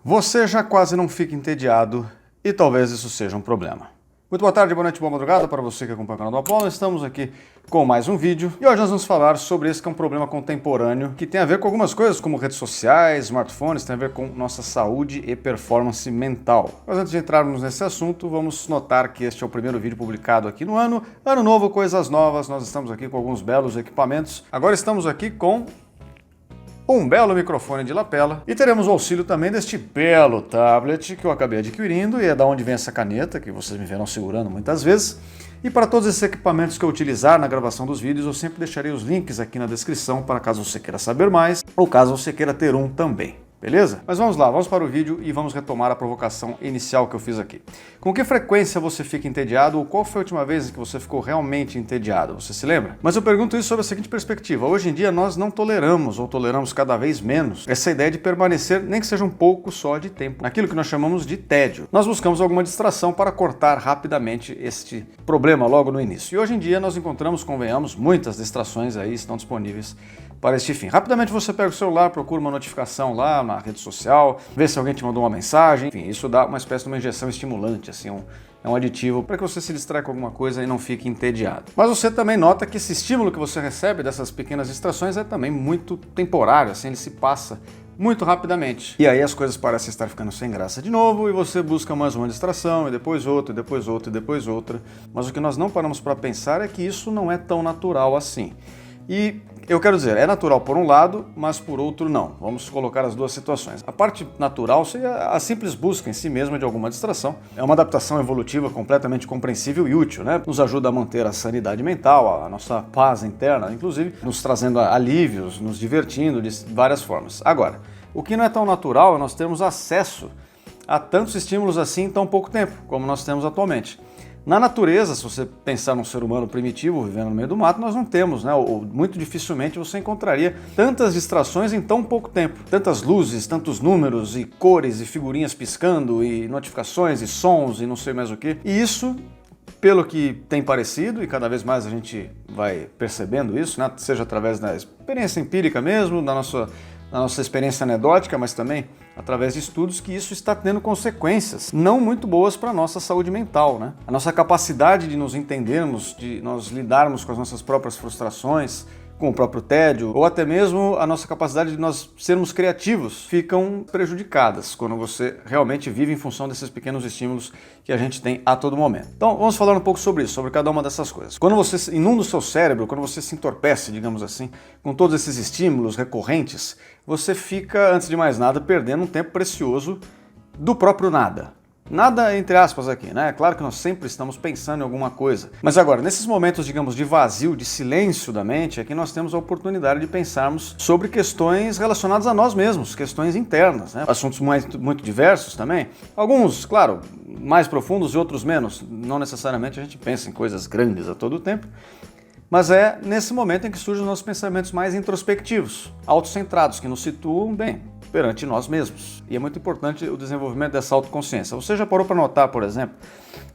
Você já quase não fica entediado e talvez isso seja um problema. Muito boa tarde, boa noite, boa madrugada para você que acompanha o canal do Apollo. Estamos aqui com mais um vídeo e hoje nós vamos falar sobre esse que é um problema contemporâneo que tem a ver com algumas coisas como redes sociais, smartphones, tem a ver com nossa saúde e performance mental. Mas antes de entrarmos nesse assunto, vamos notar que este é o primeiro vídeo publicado aqui no ano. Ano novo, coisas novas, nós estamos aqui com alguns belos equipamentos. Agora estamos aqui com um belo microfone de lapela e teremos o auxílio também deste belo tablet que eu acabei adquirindo e é da onde vem essa caneta que vocês me verão segurando muitas vezes. E para todos esses equipamentos que eu utilizar na gravação dos vídeos, eu sempre deixarei os links aqui na descrição para caso você queira saber mais ou caso você queira ter um também. Beleza? Mas vamos lá, vamos para o vídeo e vamos retomar a provocação inicial que eu fiz aqui. Com que frequência você fica entediado ou qual foi a última vez que você ficou realmente entediado? Você se lembra? Mas eu pergunto isso sob a seguinte perspectiva. Hoje em dia nós não toleramos ou toleramos cada vez menos essa ideia de permanecer, nem que seja um pouco só de tempo, naquilo que nós chamamos de tédio. Nós buscamos alguma distração para cortar rapidamente este problema logo no início. E hoje em dia nós encontramos, convenhamos, muitas distrações aí estão disponíveis para este fim. Rapidamente você pega o celular, procura uma notificação lá na rede social, vê se alguém te mandou uma mensagem, enfim, isso dá uma espécie de uma injeção estimulante, assim, é um aditivo para que você se distraia com alguma coisa e não fique entediado. Mas você também nota que esse estímulo que você recebe dessas pequenas distrações é também muito temporário, assim, ele se passa muito rapidamente. E aí as coisas parecem estar ficando sem graça de novo e você busca mais uma distração e depois outra, e depois outra, e depois outra. Mas o que nós não paramos para pensar é que isso não é tão natural assim. E eu quero dizer, é natural por um lado, mas por outro não. Vamos colocar as duas situações. A parte natural seria a simples busca em si mesma de alguma distração. É uma adaptação evolutiva completamente compreensível e útil, né? Nos ajuda a manter a sanidade mental, a nossa paz interna, inclusive nos trazendo alívios, nos divertindo de várias formas. Agora, o que não é tão natural é nós termos acesso a tantos estímulos assim em tão pouco tempo, como nós temos atualmente. Na natureza, se você pensar num ser humano primitivo vivendo no meio do mato, nós não temos, né? Ou muito dificilmente você encontraria tantas distrações em tão pouco tempo. Tantas luzes, tantos números e cores e figurinhas piscando e notificações e sons e não sei mais o que. E isso, pelo que tem parecido, e cada vez mais a gente vai percebendo isso, né? Seja através da experiência empírica mesmo, da nossa experiência anedótica, mas também através de estudos, que isso está tendo consequências não muito boas para a nossa saúde mental, né? A nossa capacidade de nos entendermos, de nós lidarmos com as nossas próprias frustrações, com o próprio tédio, ou até mesmo a nossa capacidade de nós sermos criativos, ficam prejudicadas quando você realmente vive em função desses pequenos estímulos que a gente tem a todo momento. Então vamos falar um pouco sobre isso, sobre cada uma dessas coisas. Quando você inunda o seu cérebro, quando você se entorpece, digamos assim, com todos esses estímulos recorrentes, você fica, antes de mais nada, perdendo um tempo precioso do próprio nada. Nada entre aspas aqui, né? É claro que nós sempre estamos pensando em alguma coisa. Mas agora, nesses momentos, digamos, de vazio, de silêncio da mente, é que nós temos a oportunidade de pensarmos sobre questões relacionadas a nós mesmos, questões internas, né? Assuntos muito diversos também. Alguns, claro, mais profundos e outros menos. Não necessariamente a gente pensa em coisas grandes a todo tempo. Mas é nesse momento em que surgem os nossos pensamentos mais introspectivos, autocentrados, que nos situam bem perante nós mesmos. E é muito importante o desenvolvimento dessa autoconsciência. Você já parou para notar, por exemplo,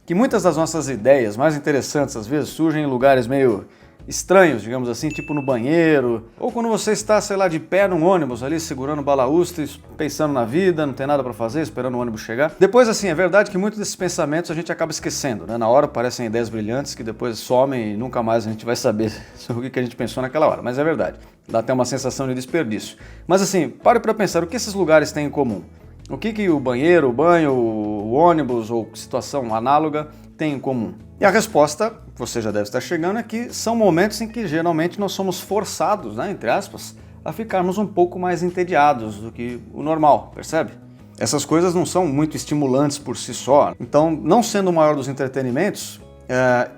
que muitas das nossas ideias mais interessantes às vezes surgem em lugares meio estranhos, digamos assim, tipo no banheiro, ou quando você está, sei lá, de pé num ônibus ali, segurando o balaústre, pensando na vida, não tem nada para fazer, esperando o ônibus chegar. Depois, assim, é verdade que muitos desses pensamentos a gente acaba esquecendo, né? Na hora parecem ideias brilhantes que depois somem e nunca mais a gente vai saber sobre o que a gente pensou naquela hora, mas é verdade. Dá até uma sensação de desperdício. Mas assim, pare para pensar, o que esses lugares têm em comum? O que o banheiro, o banho, o ônibus ou situação análoga tem em comum? E a resposta, você já deve estar chegando, é que são momentos em que geralmente nós somos forçados, né, entre aspas, a ficarmos um pouco mais entediados do que o normal, percebe? Essas coisas não são muito estimulantes por si só, então, não sendo o maior dos entretenimentos,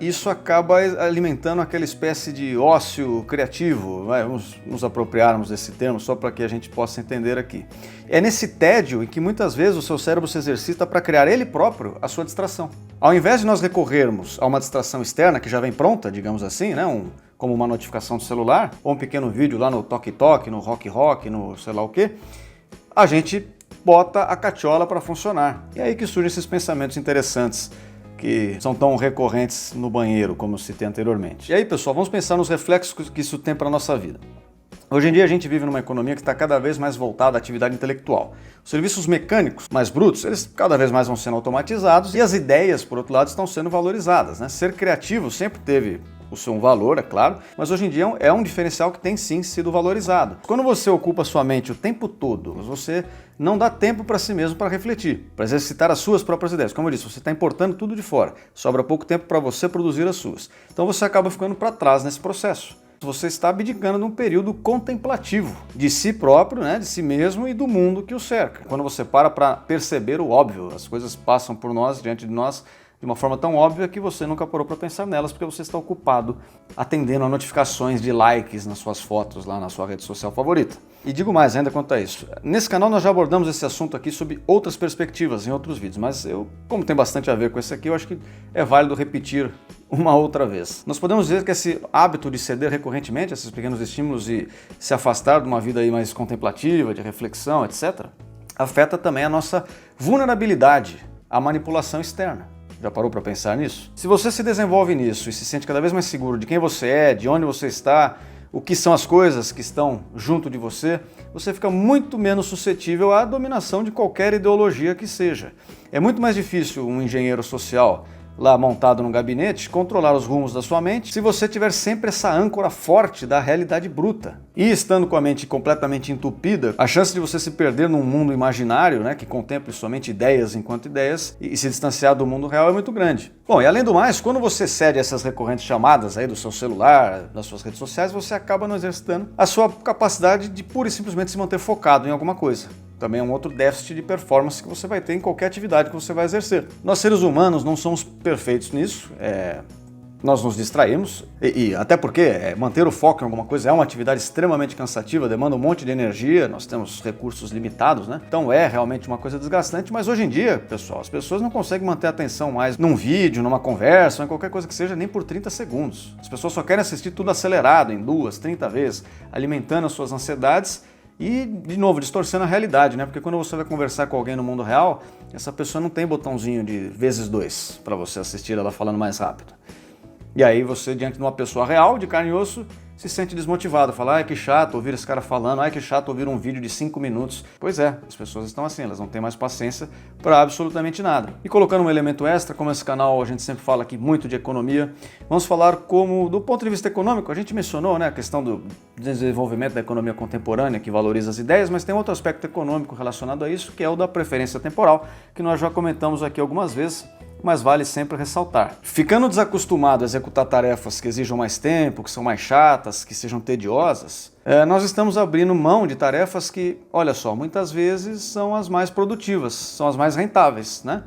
isso acaba alimentando aquela espécie de ócio criativo. Vamos nos apropriarmos desse termo só para que a gente possa entender aqui. É nesse tédio em que muitas vezes o seu cérebro se exercita para criar ele próprio a sua distração. Ao invés de nós recorrermos a uma distração externa que já vem pronta, digamos assim, né, como uma notificação do celular, ou um pequeno vídeo lá no Tok Tok, no Rock Rock, no sei lá o que, a gente bota a cachola para funcionar. E é aí que surgem esses pensamentos interessantes que são tão recorrentes no banheiro, como eu citei anteriormente. E aí, pessoal, vamos pensar nos reflexos que isso tem para a nossa vida. Hoje em dia a gente vive numa economia que está cada vez mais voltada à atividade intelectual. Os serviços mecânicos mais brutos, eles cada vez mais vão sendo automatizados e as ideias, por outro lado, estão sendo valorizadas, né? Ser criativo sempre teve o seu valor, é claro, mas hoje em dia é um diferencial que tem sim sido valorizado. Quando você ocupa sua mente o tempo todo, você não dá tempo para si mesmo para refletir, para exercitar as suas próprias ideias. Como eu disse, você está importando tudo de fora, sobra pouco tempo para você produzir as suas. Então você acaba ficando para trás nesse processo. Você está abdicando de um período contemplativo de si próprio, né, de si mesmo e do mundo que o cerca. Quando você para perceber o óbvio, as coisas passam por nós, diante de nós, de uma forma tão óbvia que você nunca parou para pensar nelas porque você está ocupado atendendo a notificações de likes nas suas fotos lá na sua rede social favorita. E digo mais ainda quanto a isso. Nesse canal nós já abordamos esse assunto aqui sob outras perspectivas em outros vídeos, mas como tem bastante a ver com esse aqui, eu acho que é válido repetir uma outra vez. Nós podemos dizer que esse hábito de ceder recorrentemente a esses pequenos estímulos e se afastar de uma vida aí mais contemplativa, de reflexão, etc., afeta também a nossa vulnerabilidade à manipulação externa. Já parou para pensar nisso? Se você se desenvolve nisso e se sente cada vez mais seguro de quem você é, de onde você está, o que são as coisas que estão junto de você, você fica muito menos suscetível à dominação de qualquer ideologia que seja. É muito mais difícil um engenheiro social lá montado num gabinete, controlar os rumos da sua mente, se você tiver sempre essa âncora forte da realidade bruta. E estando com a mente completamente entupida, a chance de você se perder num mundo imaginário, né, que contemple somente ideias enquanto ideias, e se distanciar do mundo real é muito grande. Bom, e além do mais, quando você cede essas recorrentes chamadas aí do seu celular, das suas redes sociais, você acaba não exercitando a sua capacidade de pura e simplesmente se manter focado em alguma coisa. Também é um outro déficit de performance que você vai ter em qualquer atividade que você vai exercer. Nós seres humanos não somos perfeitos nisso, nós nos distraímos, e até porque manter o foco em alguma coisa é uma atividade extremamente cansativa, demanda um monte de energia, nós temos recursos limitados, né? Então é realmente uma coisa desgastante, mas hoje em dia, pessoal, as pessoas não conseguem manter a atenção mais num vídeo, numa conversa, ou em qualquer coisa que seja, nem por 30 segundos. As pessoas só querem assistir tudo acelerado, em 2, 30 vezes, alimentando as suas ansiedades, e, de novo, distorcendo a realidade, né? Porque quando você vai conversar com alguém no mundo real, essa pessoa não tem botãozinho de vezes 2 para você assistir ela falando mais rápido. E aí você, diante de uma pessoa real, de carne e osso, se sente desmotivado. Fala, ai que chato ouvir esse cara falando, ai que chato ouvir um vídeo de 5 minutos. Pois é, as pessoas estão assim, elas não têm mais paciência para absolutamente nada. E colocando um elemento extra, como esse canal a gente sempre fala aqui muito de economia, vamos falar como, do ponto de vista econômico, a gente mencionou, né, a questão do desenvolvimento da economia contemporânea, que valoriza as ideias, mas tem outro aspecto econômico relacionado a isso, que é o da preferência temporal, que nós já comentamos aqui algumas vezes, mas vale sempre ressaltar. Ficando desacostumado a executar tarefas que exijam mais tempo, que são mais chatas, que sejam tediosas, nós estamos abrindo mão de tarefas que, olha só, muitas vezes são as mais produtivas, são as mais rentáveis, né?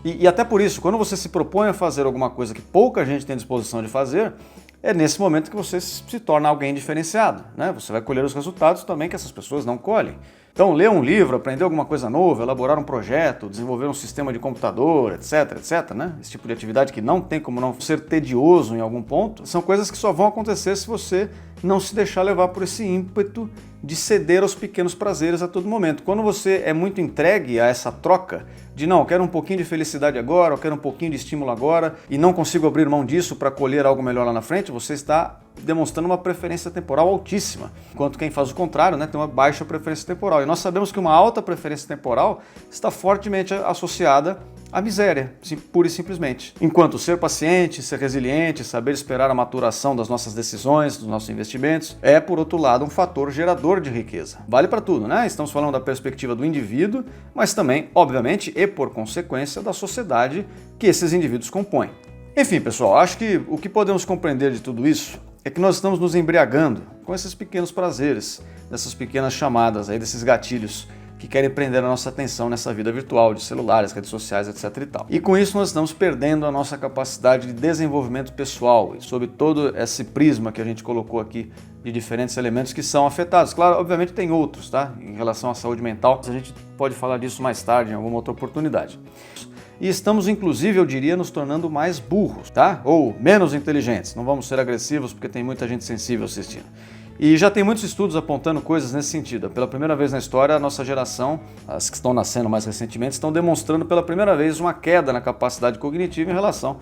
E até por isso, quando você se propõe a fazer alguma coisa que pouca gente tem disposição de fazer, é nesse momento que você se torna alguém diferenciado, né? Você vai colher os resultados também que essas pessoas não colhem. Então, ler um livro, aprender alguma coisa nova, elaborar um projeto, desenvolver um sistema de computador, etc, né? Esse tipo de atividade que não tem como não ser tedioso em algum ponto, são coisas que só vão acontecer se você não se deixar levar por esse ímpeto de ceder aos pequenos prazeres a todo momento. Quando você é muito entregue a essa troca de não, eu quero um pouquinho de felicidade agora, eu quero um pouquinho de estímulo agora e não consigo abrir mão disso para colher algo melhor lá na frente, você está demonstrando uma preferência temporal altíssima, enquanto quem faz o contrário, né, tem uma baixa preferência temporal. E nós sabemos que uma alta preferência temporal está fortemente associada à miséria, pura e simplesmente. Enquanto ser paciente, ser resiliente, saber esperar a maturação das nossas decisões, dos nossos investimentos, é, por outro lado, um fator gerador de riqueza. Vale para tudo, né? Estamos falando da perspectiva do indivíduo, mas também, obviamente, e por consequência, da sociedade que esses indivíduos compõem. Enfim, pessoal, acho que o que podemos compreender de tudo isso é que nós estamos nos embriagando com esses pequenos prazeres, dessas pequenas chamadas, aí, desses gatilhos que querem prender a nossa atenção nessa vida virtual de celulares, redes sociais, etc e tal. E com isso nós estamos perdendo a nossa capacidade de desenvolvimento pessoal, e sob todo esse prisma que a gente colocou aqui de diferentes elementos que são afetados. Claro, obviamente tem outros, tá? Em relação à saúde mental, a gente pode falar disso mais tarde, em alguma outra oportunidade. E estamos, inclusive, eu diria, nos tornando mais burros, tá? Ou menos inteligentes. Não vamos ser agressivos porque tem muita gente sensível assistindo. E já tem muitos estudos apontando coisas nesse sentido. Pela primeira vez na história, a nossa geração, as que estão nascendo mais recentemente, estão demonstrando pela primeira vez uma queda na capacidade cognitiva em relação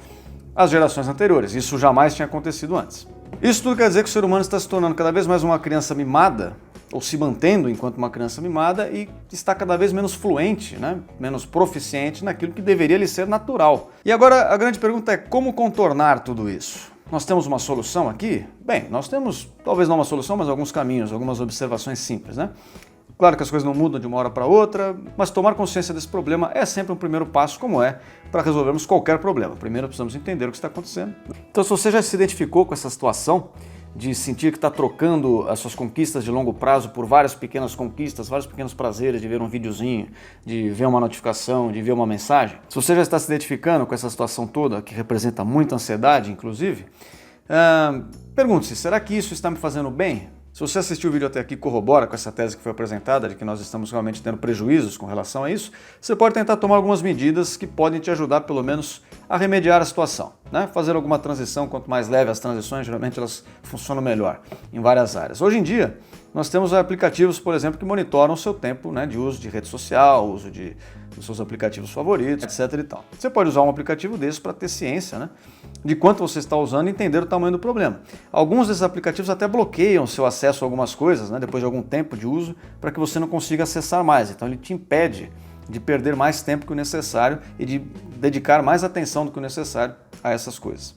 às gerações anteriores. Isso jamais tinha acontecido antes. Isso tudo quer dizer que o ser humano está se tornando cada vez mais uma criança mimada, ou se mantendo enquanto uma criança mimada, e está cada vez menos fluente, né? Menos proficiente naquilo que deveria lhe ser natural. E agora a grande pergunta é como contornar tudo isso? Nós temos uma solução aqui? Bem, nós temos, talvez não uma solução, mas alguns caminhos, algumas observações simples, né? Claro que as coisas não mudam de uma hora para outra, mas tomar consciência desse problema é sempre um primeiro passo, como é para resolvermos qualquer problema. Primeiro precisamos entender o que está acontecendo. Então, se você já se identificou com essa situação de sentir que está trocando as suas conquistas de longo prazo por várias pequenas conquistas, vários pequenos prazeres de ver um videozinho, de ver uma notificação, de ver uma mensagem, se você já está se identificando com essa situação toda, que representa muita ansiedade, inclusive, pergunte-se, será que isso está me fazendo bem? Se você assistiu o vídeo até aqui e corrobora com essa tese que foi apresentada, de que nós estamos realmente tendo prejuízos com relação a isso, você pode tentar tomar algumas medidas que podem te ajudar, pelo menos, a remediar a situação, né? Fazer alguma transição, quanto mais leve as transições, geralmente elas funcionam melhor em várias áreas. Hoje em dia, nós temos aplicativos, por exemplo, que monitoram o seu tempo, né, de uso de rede social, uso dos seus aplicativos favoritos, etc. e tal. Você pode usar um aplicativo desse para ter ciência, né, de quanto você está usando e entender o tamanho do problema. Alguns desses aplicativos até bloqueiam seu acesso a algumas coisas, né, depois de algum tempo de uso, para que você não consiga acessar mais. Então ele te impede de perder mais tempo que o necessário e de dedicar mais atenção do que o necessário a essas coisas.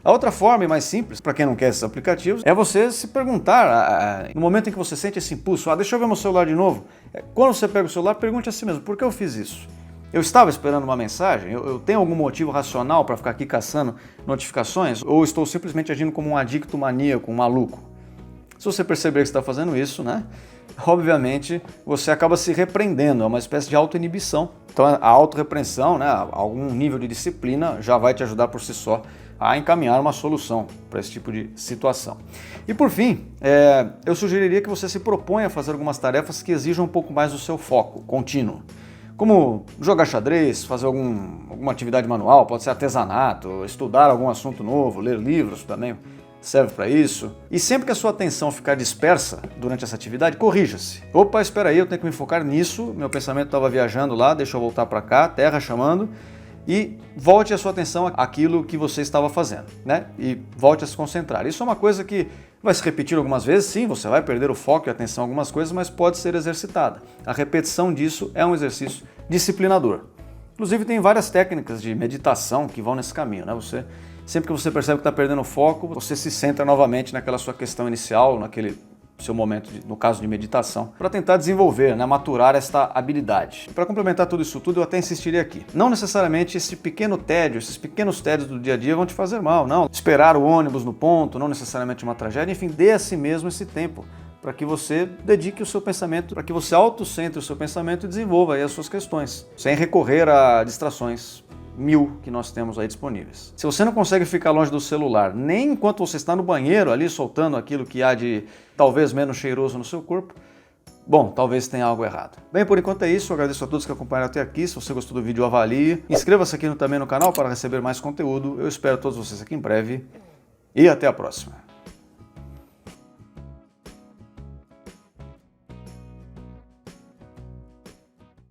A outra forma, e mais simples, para quem não quer esses aplicativos, é você se perguntar, no momento em que você sente esse impulso, deixa eu ver meu celular de novo. Quando você pega o celular, pergunte a si mesmo, por que eu fiz isso? Eu estava esperando uma mensagem? Eu tenho algum motivo racional para ficar aqui caçando notificações? Ou estou simplesmente agindo como um adicto maníaco, um maluco? Se você perceber que está fazendo isso, né? Obviamente você acaba se repreendendo, é uma espécie de auto-inibição. Então a auto-repreensão, né, algum nível de disciplina já vai te ajudar por si só a encaminhar uma solução para esse tipo de situação. E por fim, eu sugeriria que você se proponha a fazer algumas tarefas que exijam um pouco mais do seu foco contínuo. Como jogar xadrez, fazer alguma atividade manual, pode ser artesanato, estudar algum assunto novo, ler livros também serve para isso. E sempre que a sua atenção ficar dispersa durante essa atividade, corrija-se. Opa, espera aí, eu tenho que me focar nisso, meu pensamento estava viajando lá, deixa eu voltar para cá, terra chamando, e volte a sua atenção àquilo que você estava fazendo, né? E volte a se concentrar. Isso é uma coisa que vai se repetir algumas vezes, sim, você vai perder o foco e a atenção em algumas coisas, mas pode ser exercitada. A repetição disso é um exercício disciplinador. Inclusive tem várias técnicas de meditação que vão nesse caminho, né? Sempre que você percebe que está perdendo o foco, você se centra novamente naquela sua questão inicial, naquele seu momento, no caso de meditação, para tentar desenvolver, né, maturar esta habilidade. Para complementar tudo isso tudo, eu até insistiria aqui. Não necessariamente esse pequeno tédio, esses pequenos tédios do dia a dia vão te fazer mal, não. Esperar o ônibus no ponto, não necessariamente uma tragédia, enfim, dê a si mesmo esse tempo para que você dedique o seu pensamento, para que você autocentre o seu pensamento e desenvolva aí as suas questões, sem recorrer a distrações que nós temos aí disponíveis. Se você não consegue ficar longe do celular, nem enquanto você está no banheiro ali soltando aquilo que há de talvez menos cheiroso no seu corpo, bom, talvez tenha algo errado. Bem, por enquanto é isso, eu agradeço a todos que acompanharam até aqui. Se você gostou do vídeo, avalie. Inscreva-se aqui também no canal para receber mais conteúdo. Eu espero todos vocês aqui em breve e até a próxima.